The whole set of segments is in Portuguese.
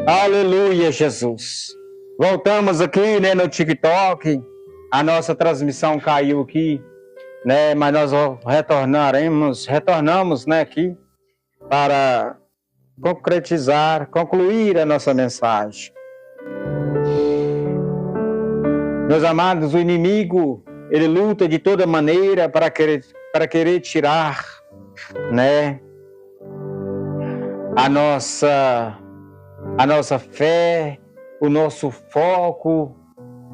Aleluia, Jesus. Voltamos aqui, né, no TikTok. A nossa transmissão caiu aqui, né, mas nós retornamos, né, aqui para concluir a nossa mensagem. Meus amados, o inimigo, ele luta de toda maneira para querer tirar, né, a nossa fé, o nosso foco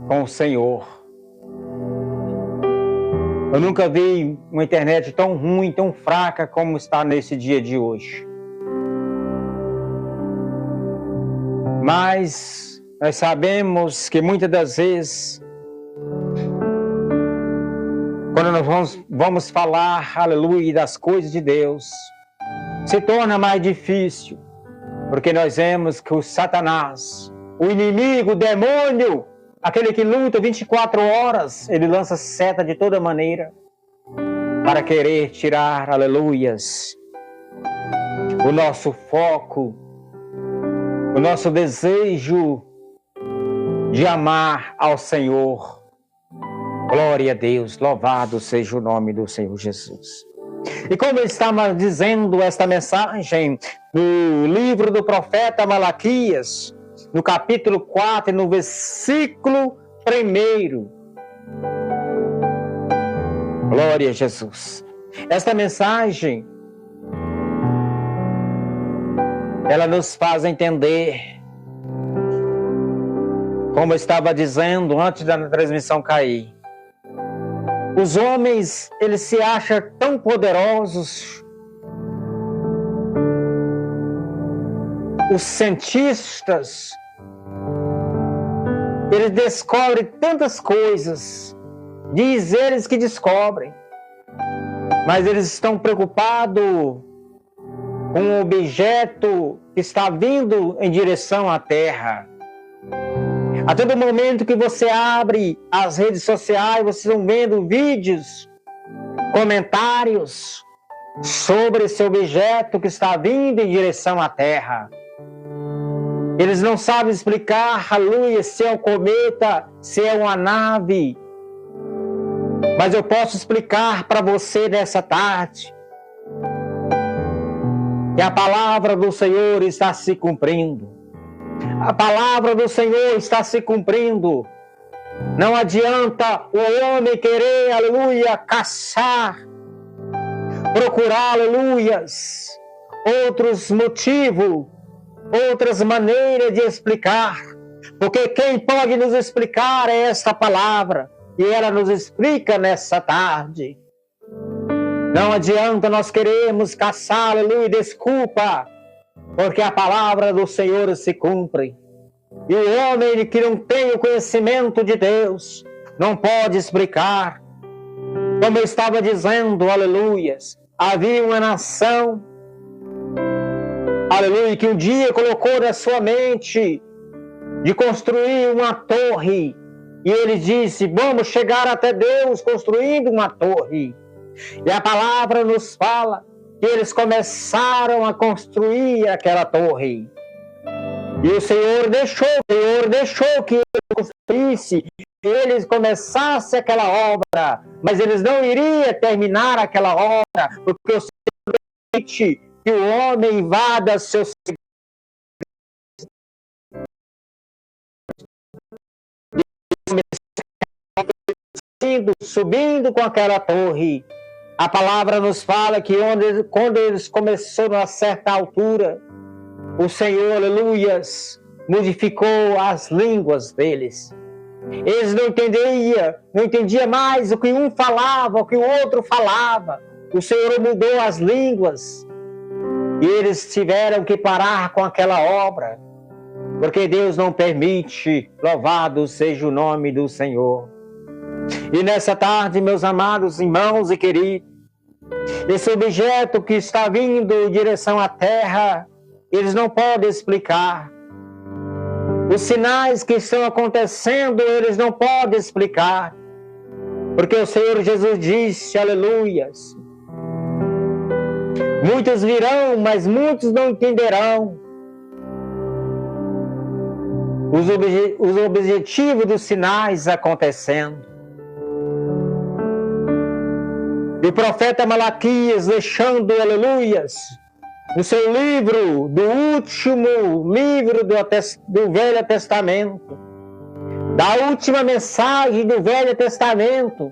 com o Senhor. Eu nunca vi uma internet tão ruim, tão fraca como está nesse dia de hoje. Mas nós sabemos que muitas das vezes, quando nós vamos falar, aleluia, das coisas de Deus, se torna mais difícil, porque nós vemos que o Satanás, o inimigo, o demônio, aquele que luta 24 horas, ele lança seta de toda maneira para querer tirar, aleluias, o nosso foco, o nosso desejo de amar ao Senhor. Glória a Deus, louvado seja o nome do Senhor Jesus. E como eu estava dizendo esta mensagem no livro do profeta Malaquias, no capítulo 4, no versículo 1. Glória a Jesus. Esta mensagem, ela nos faz entender, como eu estava dizendo antes da transmissão cair, os homens, eles se acham tão poderosos. Os cientistas, eles descobrem tantas coisas. Diz eles que descobrem. Mas eles estão preocupados com um objeto que está vindo em direção à Terra. A todo momento que você abre as redes sociais, vocês estão vendo vídeos, comentários sobre esse objeto que está vindo em direção à Terra. Eles não sabem explicar, aleluia, se é um cometa, se é uma nave. Mas eu posso explicar para você nessa tarde que a palavra do Senhor está se cumprindo. A palavra do Senhor está se cumprindo. Não adianta o homem querer, aleluia, caçar, procurar, aleluias, outros motivos, outras maneiras de explicar. Porque quem pode nos explicar é esta palavra. E ela nos explica nessa tarde. Não adianta nós queremos caçar, aleluia, desculpa, porque a palavra do Senhor se cumpre. E o homem que não tem o conhecimento de Deus não pode explicar. Como eu estava dizendo, aleluias, havia uma nação, aleluia, que um dia colocou na sua mente de construir uma torre. E ele disse, vamos chegar até Deus construindo uma torre. E a palavra nos fala que eles começaram a construir aquela torre. E o Senhor deixou que ele construísse, que eles começassem aquela obra. Mas eles não iriam terminar aquela obra, porque o Senhor permite que o homem invada seus subindo com aquela torre. A palavra nos fala que quando eles começaram a certa altura, o Senhor, aleluias, modificou as línguas deles. Eles não entendiam mais o que um falava, o que o outro falava. O Senhor mudou as línguas. E eles tiveram que parar com aquela obra. Porque Deus não permite, louvado seja o nome do Senhor. E nessa tarde, meus amados irmãos e queridos, esse objeto que está vindo em direção à Terra, eles não podem explicar. Os sinais que estão acontecendo, eles não podem explicar. Porque o Senhor Jesus disse, aleluias, muitos virão, mas muitos não entenderão. os objetivos dos sinais acontecendo. E o profeta Malaquias deixando, aleluias, no seu livro, do último livro do Velho Testamento, da última mensagem do Velho Testamento,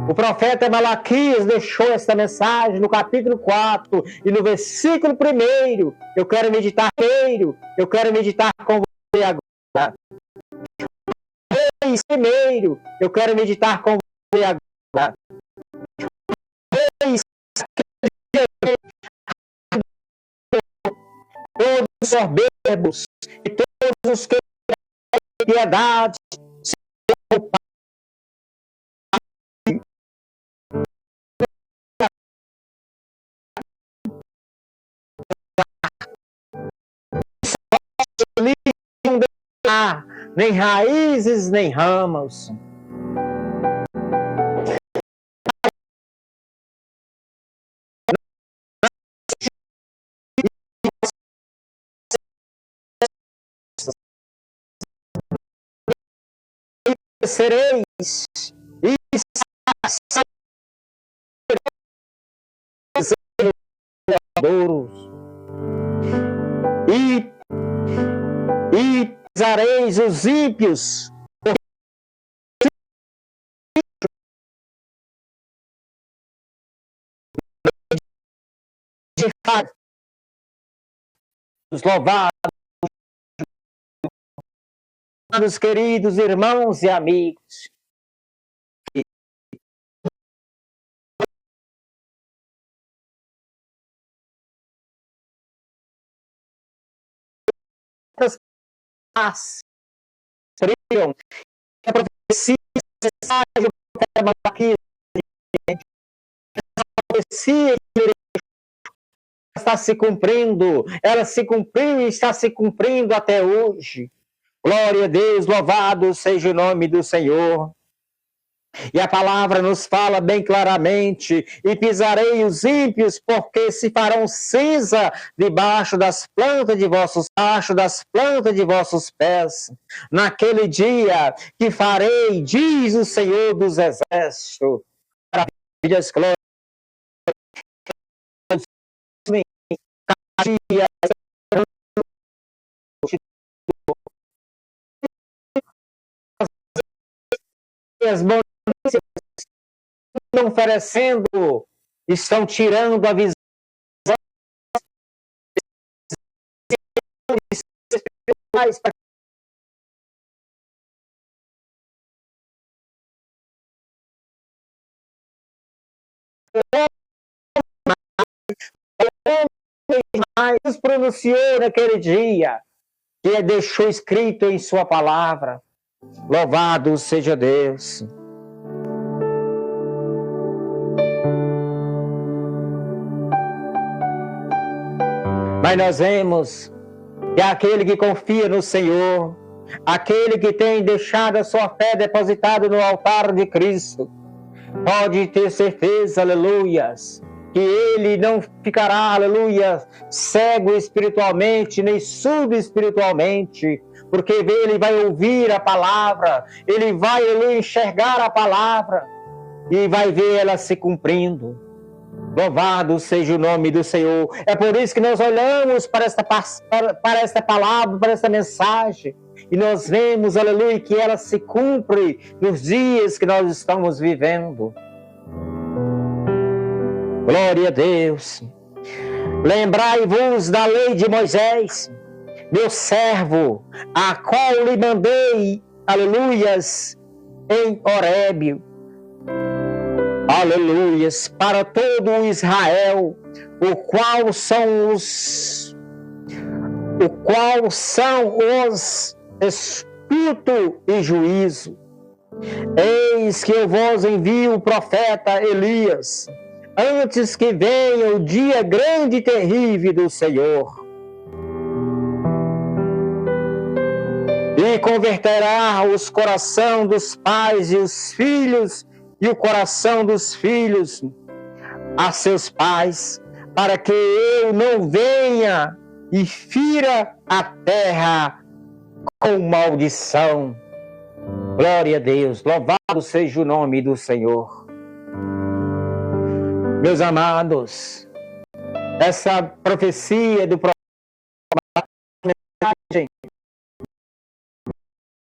o profeta Malaquias deixou essa mensagem no capítulo 4 e no versículo 1. Eu quero meditar com você agora. Primeiro, eu quero meditar com você agora. Todos os soberbos e todos os que têm piedade, nem raízes, nem ramos. Sereis e pisareis os ímpios, louvados, queridos irmãos e amigos. A profecia está se cumprindo, ela se cumpriu e está se cumprindo até hoje. Glória a Deus, louvado seja o nome do Senhor. E a palavra nos fala bem claramente: e pisarei os ímpios, porque se farão cinza debaixo das plantas de vossos pés. Naquele dia que farei, diz o Senhor dos Exércitos, maravilhas, glórias, as bondades estão oferecendo, estão tirando a visão espirituais para Deus pronunciou naquele dia, que deixou escrito em sua palavra. Louvado seja Deus. Mas nós vemos que aquele que confia no Senhor, aquele que tem deixado a sua fé depositada no altar de Cristo, pode ter certeza, aleluias, que ele não ficará, aleluia, cego espiritualmente, nem surdo espiritualmente, porque ele vai ouvir a palavra, ele vai, aleluia, enxergar a palavra e vai ver ela se cumprindo. Louvado seja o nome do Senhor. É por isso que nós olhamos para esta palavra, para esta mensagem, e nós vemos, aleluia, que ela se cumpre nos dias que nós estamos vivendo. Glória a Deus. Lembrai-vos da lei de Moisés, meu servo, a qual lhe mandei, aleluias, em Horebe, aleluias, para todo o Israel, o qual são os espírito e juízo. Eis que eu vos envio o profeta Elias, antes que venha o dia grande e terrível do Senhor. E converterá os corações dos pais e os filhos, e o coração dos filhos a seus pais, para que eu não venha e fira a terra com maldição. Glória a Deus, louvado seja o nome do Senhor. Meus amados, essa profecia do profeta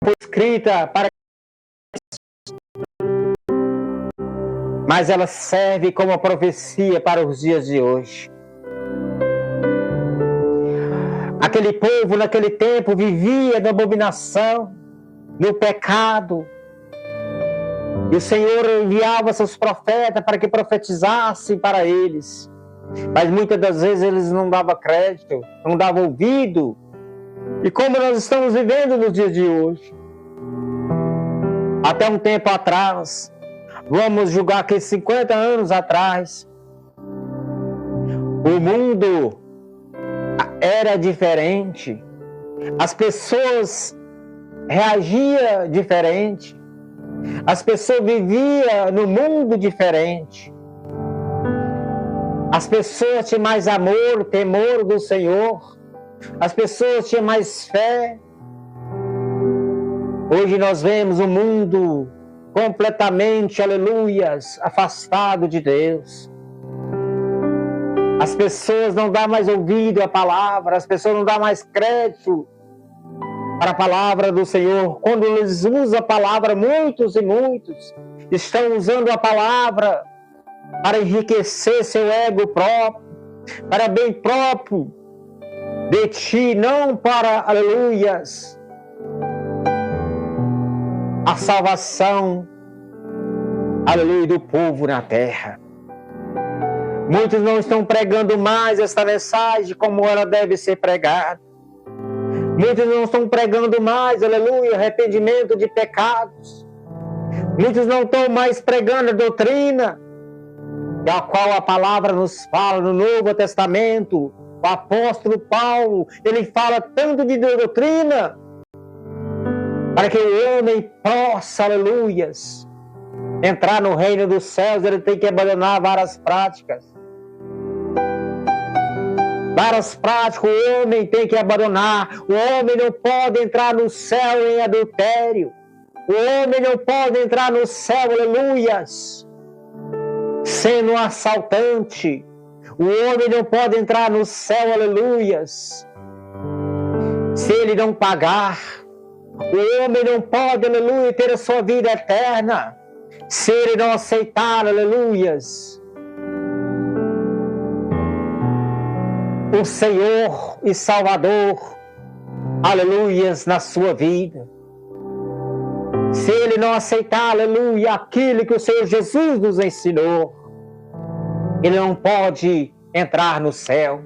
foi escrita para, mas ela serve como profecia para os dias de hoje. Aquele povo naquele tempo vivia na abominação, no pecado. E o Senhor enviava seus profetas para que profetizassem para eles. Mas muitas das vezes eles não davam crédito, não davam ouvido. E como nós estamos vivendo nos dias de hoje. Até um tempo atrás, vamos julgar que 50 anos atrás, o mundo era diferente. As pessoas reagiam diferente. As pessoas viviam no mundo diferente. As pessoas tinham mais amor, temor do Senhor. As pessoas tinham mais fé. Hoje nós vemos um mundo completamente, aleluias, afastado de Deus. As pessoas não dão mais ouvido à palavra, as pessoas não dão mais crédito para a palavra do Senhor. Quando eles usam a palavra, muitos e muitos estão usando a palavra para enriquecer seu ego próprio, para bem próprio de ti, não para, aleluias, a salvação, aleluia, do povo na terra. Muitos não estão pregando mais esta mensagem como ela deve ser pregada. Muitos não estão pregando mais, aleluia, arrependimento de pecados. Muitos não estão mais pregando a doutrina, da qual a palavra nos fala no Novo Testamento. O apóstolo Paulo, ele fala tanto de doutrina, para que o homem possa, aleluias, entrar no reino dos céus, ele tem que abandonar várias práticas. Várias práticas o homem tem que abandonar. O homem não pode entrar no céu em adultério. O homem não pode entrar no céu, aleluias, sendo um assaltante. O homem não pode entrar no céu, aleluias, se ele não pagar. O homem não pode, aleluia, ter a sua vida eterna se ele não aceitar, aleluias, o Senhor e Salvador, aleluias, na sua vida. Se ele não aceitar, aleluia, aquilo que o Senhor Jesus nos ensinou, ele não pode entrar no céu.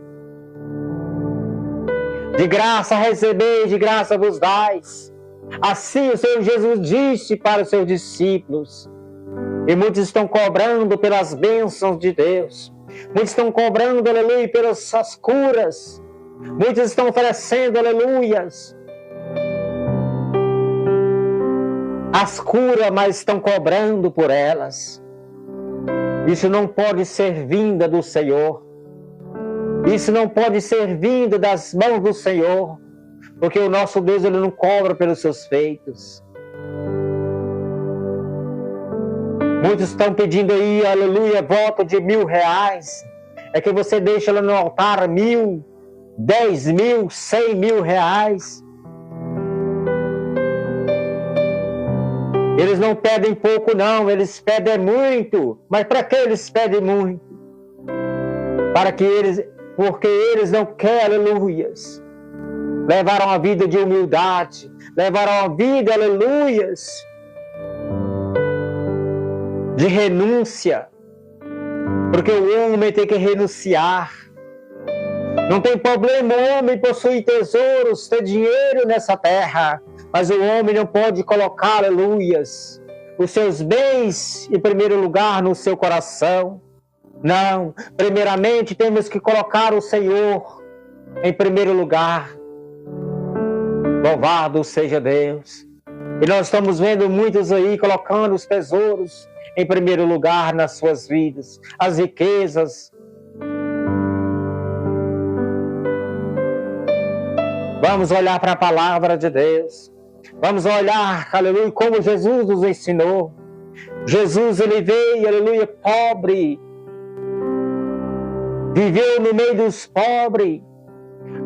De graça recebeis, de graça vos dais. Assim o Senhor Jesus disse para os seus discípulos. E muitos estão cobrando pelas bênçãos de Deus. Muitos estão cobrando, aleluia, pelas curas. Muitos estão oferecendo, aleluias, as curas, mas estão cobrando por elas. Isso não pode ser vinda do Senhor. Isso não pode ser vindo das mãos do Senhor, porque o nosso Deus, ele não cobra pelos seus feitos. Muitos estão pedindo aí, aleluia, voto de R$1.000. É que você deixa lá no altar 1.000, 10.000, 100.000 reais. Eles não pedem pouco, não, eles pedem muito. Mas para que eles pedem muito? Porque eles não querem, aleluias, levaram a vida de humildade, levaram a vida, aleluias, de renúncia. Porque o homem tem que renunciar. Não tem problema o homem possuir tesouros, ter dinheiro nessa terra, mas o homem não pode colocar, aleluias, os seus bens em primeiro lugar no seu coração. Não, primeiramente temos que colocar o Senhor em primeiro lugar. Louvado seja Deus. E nós estamos vendo muitos aí colocando os tesouros em primeiro lugar nas suas vidas, as riquezas. Vamos olhar para a palavra de Deus. Vamos olhar, aleluia, como Jesus nos ensinou. Jesus, ele veio, aleluia, pobre. Viveu no meio dos pobres.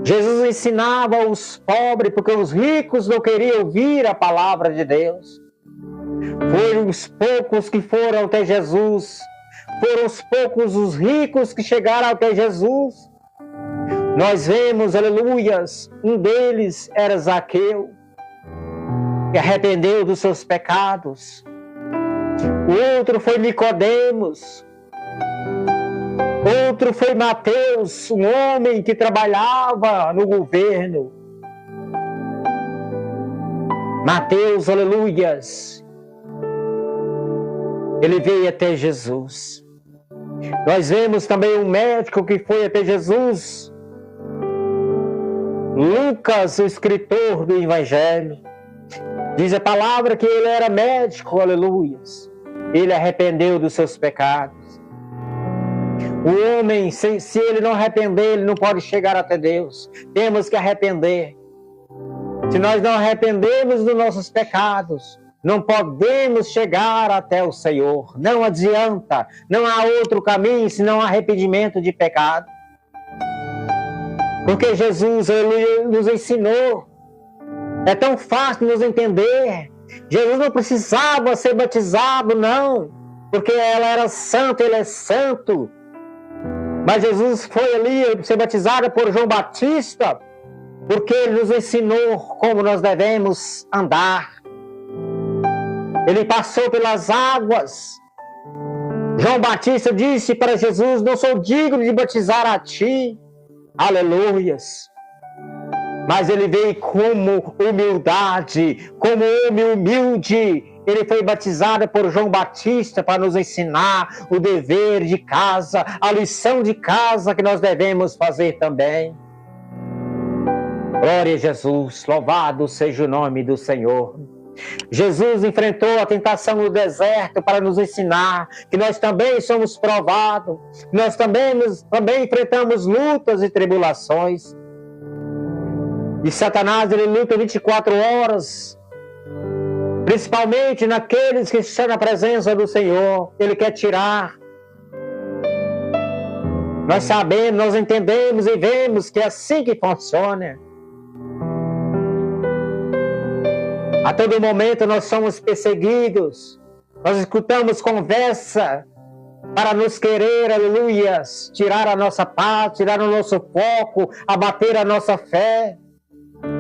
Jesus ensinava os pobres, porque os ricos não queriam ouvir a palavra de Deus. Foram os poucos que foram até Jesus. Foram os poucos os ricos que chegaram até Jesus. Nós vemos, aleluias, um deles era Zaqueu, que arrependeu dos seus pecados. O outro foi Nicodemos. Outro foi Mateus, um homem que trabalhava no governo. Mateus, aleluias, ele veio até Jesus. Nós vemos também um médico que foi até Jesus. Lucas, o escritor do Evangelho, diz a palavra que ele era médico, aleluias. Ele arrependeu dos seus pecados. O homem, se ele não arrepender, ele não pode chegar até Deus. Temos que arrepender. Se nós não arrependemos dos nossos pecados, não podemos chegar até o Senhor. Não adianta. Não há outro caminho senão arrependimento de pecado. Porque Jesus, ele nos ensinou. É tão fácil nos entender. Jesus não precisava ser batizado, não. Porque ela era santa, ele é santo. Mas Jesus foi ali ser batizado por João Batista, porque ele nos ensinou como nós devemos andar. Ele passou pelas águas. João Batista disse para Jesus: não sou digno de batizar a ti. Aleluias. Mas ele veio como humildade, como homem humilde. Ele foi batizado por João Batista para nos ensinar o dever de casa, a lição de casa que nós devemos fazer também. Glória a Jesus, louvado seja o nome do Senhor. Jesus enfrentou a tentação no deserto para nos ensinar que nós também somos provados, nós também enfrentamos lutas e tribulações. E Satanás, ele luta 24 horas, principalmente naqueles que estão na presença do Senhor. Ele quer tirar. Nós sabemos, nós entendemos e vemos que é assim que funciona. A todo momento nós somos perseguidos. Nós escutamos conversa para nos querer, aleluias, tirar a nossa paz, tirar o nosso foco, abater a nossa fé.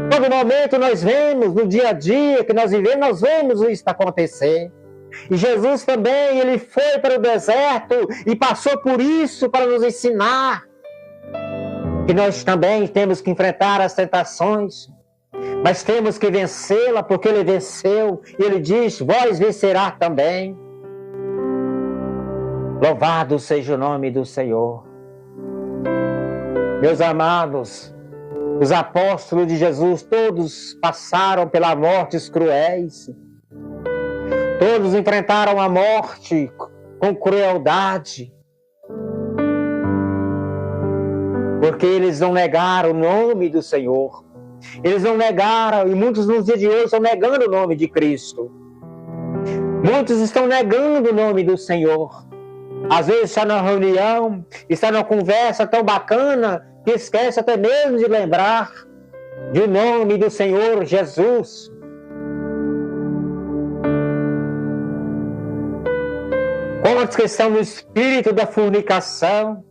Todo momento nós vemos, no dia a dia que nós vivemos, nós vemos isso acontecer. E Jesus também, ele foi para o deserto e passou por isso para nos ensinar que nós também temos que enfrentar as tentações, mas temos que vencê-la, porque ele venceu. E ele diz: vós vencerá também. Louvado seja o nome do Senhor. Meus amados, os apóstolos de Jesus, todos passaram pelas mortes cruéis. Todos enfrentaram a morte com crueldade. Porque eles não negaram o nome do Senhor. Eles não negaram, e muitos nos dias de hoje estão negando o nome de Cristo. Muitos estão negando o nome do Senhor. Às vezes está na reunião, está numa conversa tão bacana, que esquece até mesmo de lembrar do nome do Senhor Jesus. Como a questão do espírito da fornicação,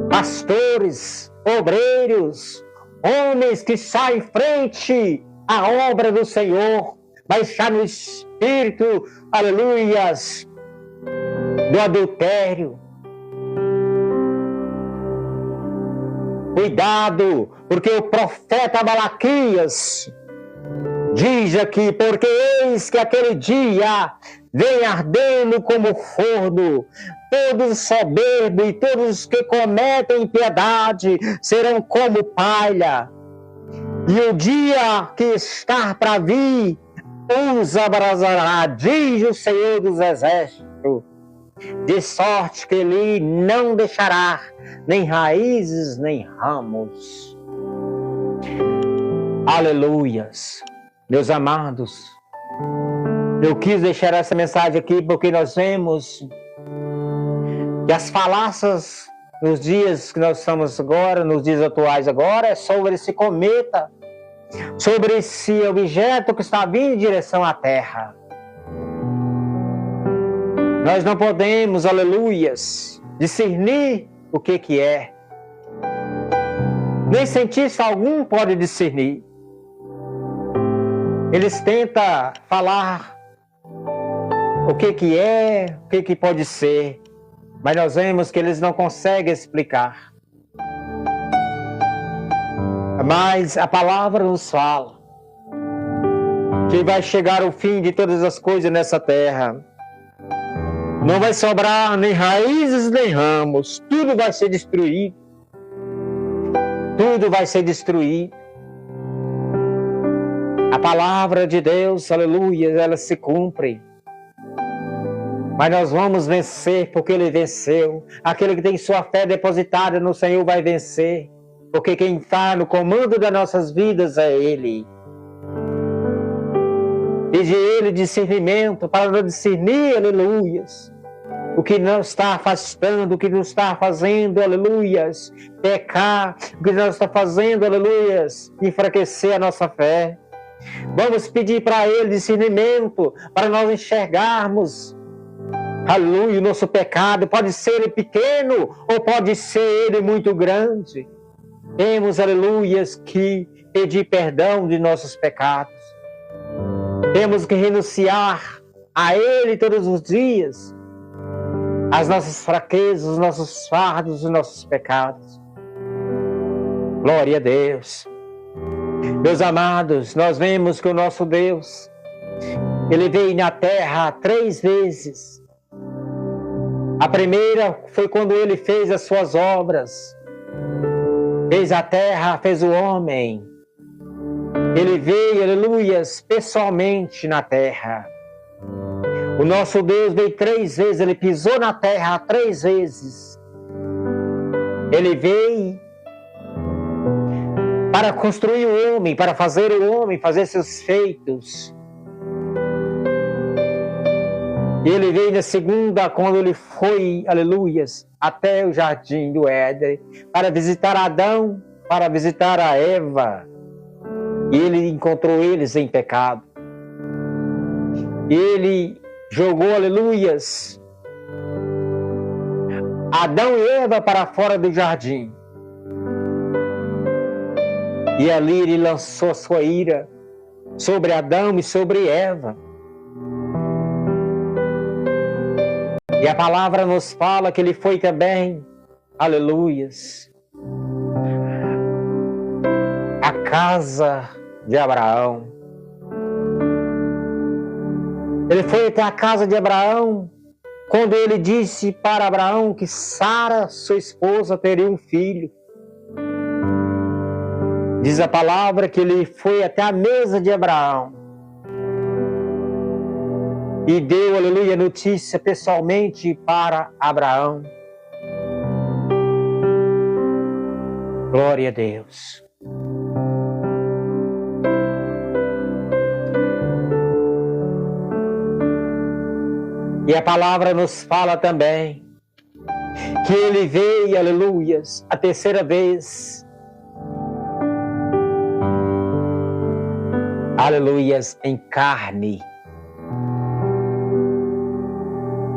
pastores, obreiros, homens que saem frente à obra do Senhor, mas está no espírito, aleluias, do adultério. Cuidado, porque o profeta Malaquias diz aqui: porque eis que aquele dia vem ardendo como forno, todos soberbos e todos que cometem impiedade serão como palha, e o dia que está para vir os abrasará, diz o Senhor dos Exércitos, de sorte que ele não deixará nem raízes nem ramos. Aleluias. Meus amados, eu quis deixar essa mensagem aqui porque nós vemos que as falácias nos dias que nós estamos agora, nos dias atuais agora, é sobre esse cometa, sobre esse objeto que está vindo em direção à Terra. Nós não podemos, aleluias, discernir o que é. Nem cientista algum pode discernir. Eles tentam falar o que é, o que pode ser, mas nós vemos que eles não conseguem explicar. Mas a palavra nos fala que vai chegar o fim de todas as coisas nessa terra. Não vai sobrar nem raízes nem ramos, tudo vai ser destruído. Tudo vai ser destruído. A palavra de Deus, aleluia, ela se cumpre. Mas nós vamos vencer porque Ele venceu. Aquele que tem sua fé depositada no Senhor vai vencer. Porque quem está no comando das nossas vidas é Ele. Pede Ele discernimento para nos discernir, aleluias. O que não está afastando, o que não está fazendo, aleluias, pecar, o que não está fazendo, aleluias, enfraquecer a nossa fé. Vamos pedir para Ele discernimento, para nós enxergarmos, aleluia, o nosso pecado. Pode ser ele pequeno ou pode ser ele muito grande. Temos, aleluias, que pedir perdão de nossos pecados. Temos que renunciar a Ele todos os dias, as nossas fraquezas, os nossos fardos, os nossos pecados. Glória a Deus. Meus amados, nós vemos que o nosso Deus, Ele veio na terra 3 vezes. A primeira foi quando Ele fez as suas obras. Fez a terra, fez o homem. Ele veio, aleluias, pessoalmente na terra. O nosso Deus veio 3 vezes, Ele pisou na terra 3 vezes. Ele veio para construir o homem, para fazer o homem fazer seus feitos. Ele veio na segunda, quando Ele foi, aleluias, até o jardim do Éden, para visitar Adão, para visitar a Eva. E Ele encontrou eles em pecado. Ele jogou, aleluias, Adão e Eva para fora do jardim. E ali Ele lançou a sua ira sobre Adão e sobre Eva. E a palavra nos fala que Ele foi também, aleluias, a casa de Abraão. Ele foi até a casa de Abraão, quando Ele disse para Abraão que Sara, sua esposa, teria um filho. Diz a palavra que Ele foi até a mesa de Abraão e deu, aleluia, notícia pessoalmente para Abraão. Glória a Deus. E a palavra nos fala também que Ele veio, aleluias, a 3ª vez. Aleluias, em carne.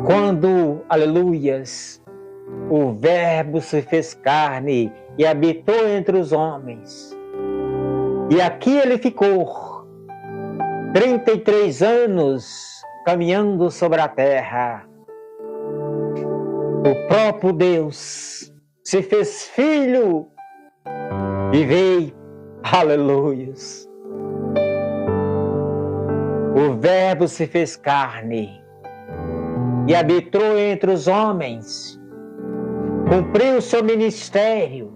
Quando, aleluias, o Verbo se fez carne e habitou entre os homens. E aqui Ele ficou 33 anos caminhando sobre a terra. O próprio Deus se fez filho e veio, aleluias. O Verbo se fez carne e habitou entre os homens, cumpriu o seu ministério,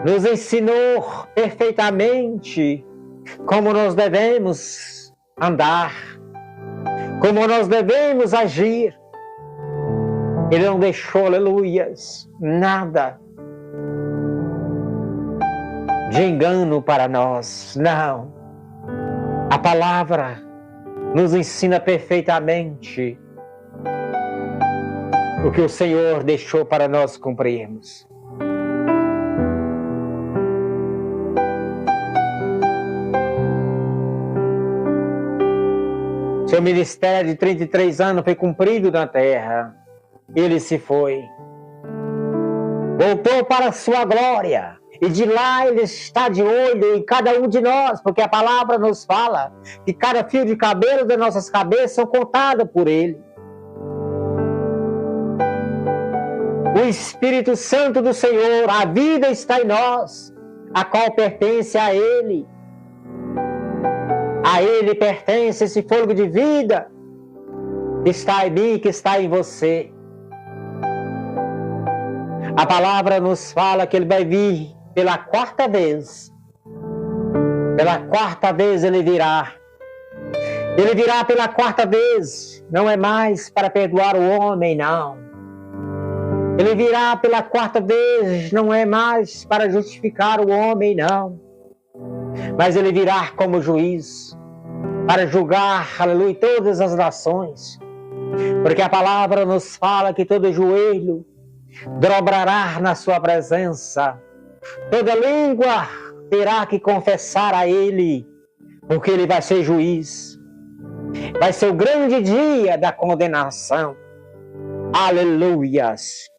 nos ensinou perfeitamente como nós devemos andar, como nós devemos agir. Ele não deixou, aleluias, nada de engano para nós. Não. A palavra nos ensina perfeitamente o que o Senhor deixou para nós cumprirmos. Seu ministério de 33 anos foi cumprido na terra. Ele se foi. Voltou para a sua glória. E de lá ele está de olho em cada um de nós, porque a palavra nos fala que cada fio de cabelo das nossas cabeças são contados por ele. O Espírito Santo do Senhor, a vida está em nós, a qual pertence a ele. A ele pertence esse fôlego de vida que está em mim, que está em você. A palavra nos fala que ele vai vir pela quarta vez. Pela quarta vez ele virá. Ele virá pela quarta vez. Não é mais para perdoar o homem, não. Ele virá pela quarta vez. Não é mais para justificar o homem, não. Mas ele virá como juiz. Para julgar, aleluia, todas as nações. Porque a palavra nos fala que todo joelho dobrará na sua presença. Toda língua terá que confessar a ele, porque ele vai ser juiz. Vai ser o grande dia da condenação. Aleluias!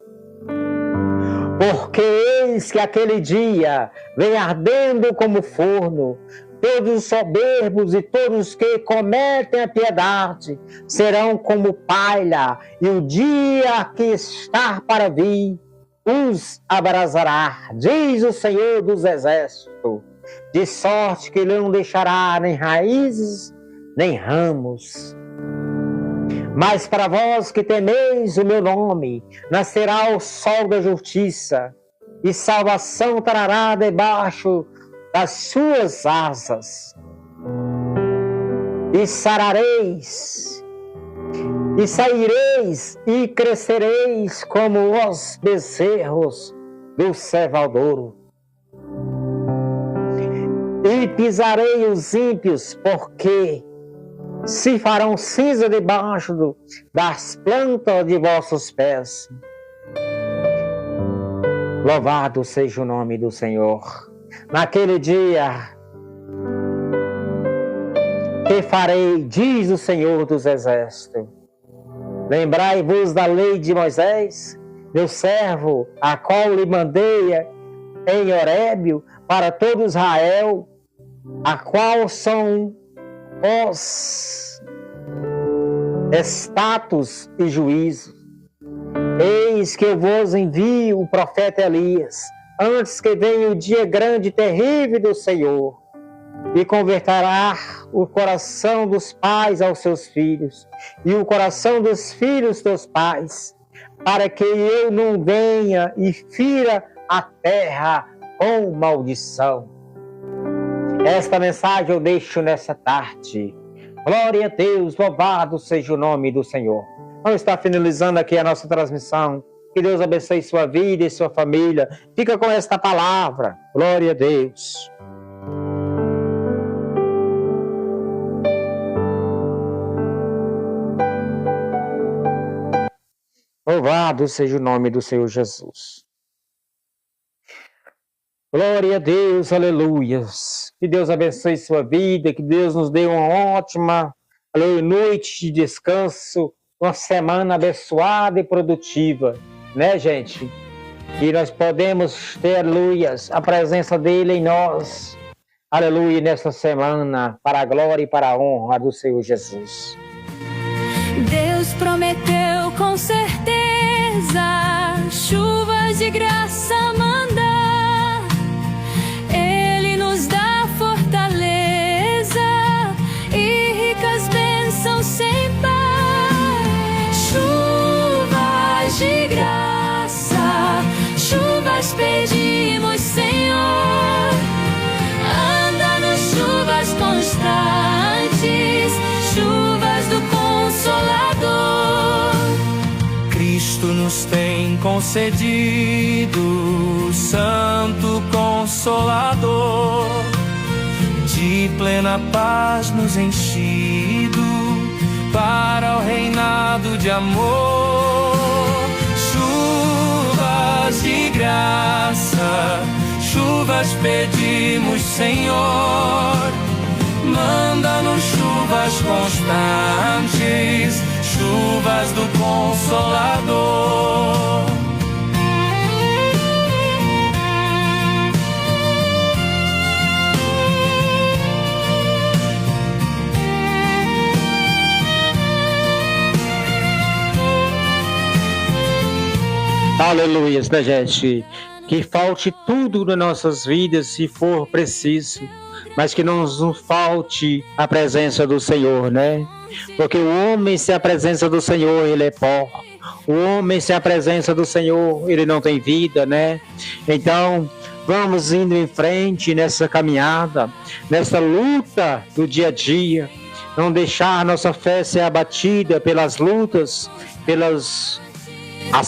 Porque eis que aquele dia vem ardendo como forno. Todos os soberbos e todos os que cometem a piedade serão como palha, e o dia que está para vir os abrasará, diz o Senhor dos Exércitos, de sorte que ele não deixará nem raízes, nem ramos. Mas para vós que temeis o meu nome, nascerá o sol da justiça, e salvação trará debaixo das suas asas. E sarareis, e saireis e crescereis como os bezerros do cevadouro. E pisarei os ímpios, porque se farão cinza debaixo das plantas de vossos pés. Louvado seja o nome do Senhor. Naquele dia que farei, diz o Senhor dos Exércitos. Lembrai-vos da lei de Moisés, meu servo, a qual lhe mandei em Horébio para todo Israel, a qual são os estados e juízos. Eis que eu vos envio o profeta Elias, antes que venha o dia grande e terrível do Senhor, e converterá o coração dos pais aos seus filhos, e o coração dos filhos dos pais, para que eu não venha e fira a terra com maldição. Esta mensagem eu deixo nessa tarde. Glória a Deus, louvado seja o nome do Senhor. Vamos estar finalizando aqui a nossa transmissão. Que Deus abençoe sua vida e sua família. Fica com esta palavra. Glória a Deus. Louvado seja o nome do Senhor Jesus. Glória a Deus, aleluias. Que Deus abençoe sua vida, que Deus nos dê uma ótima noite de descanso, uma semana abençoada e produtiva, né, gente? E nós podemos ter, aleluias, a presença dele em nós, aleluia, nesta semana, para a glória e para a honra do Senhor Jesus. Deus prometeu com certeza chuvas de graça mandar. Ele nos dá fortaleza e ricas bênçãos sem par. Chuvas de graça, chuvas pedimos, Senhor. Anda nas chuvas constantes, chuvas do Consolador. Cristo nos tem concedido, Santo Consolador. de plena paz nos enchido para o reinado de amor. Chuvas de graça, chuvas pedimos, Senhor. Manda-nos chuvas constantes, chuvas do Consolador. Aleluias, né, gente? Que falte tudo nas nossas vidas, se for preciso, mas que não nos falte a presença do Senhor, né? Porque o homem sem a presença do Senhor, ele é pó. O homem sem a presença do Senhor, ele não tem vida, né? Então, vamos indo em frente nessa caminhada, nessa luta do dia a dia. Não deixar a nossa fé ser abatida pelas lutas, pelas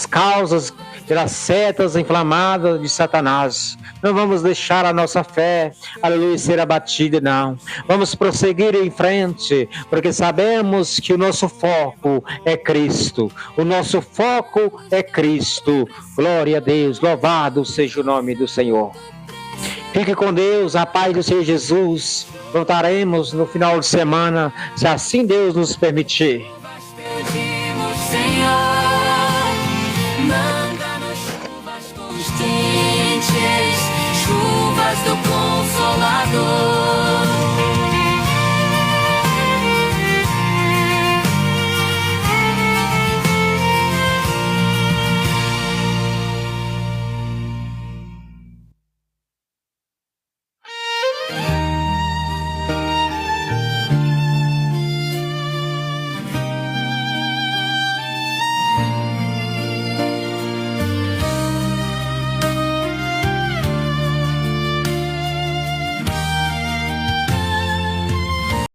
causas, pelas setas inflamadas de Satanás. Não vamos deixar a nossa fé, aleluia, ser abatida, não. Vamos prosseguir em frente, porque sabemos que o nosso foco é Cristo. O nosso foco é Cristo. Glória a Deus, louvado seja o nome do Senhor. Fique com Deus, a paz do Senhor Jesus. Voltaremos no final de semana, se assim Deus nos permitir.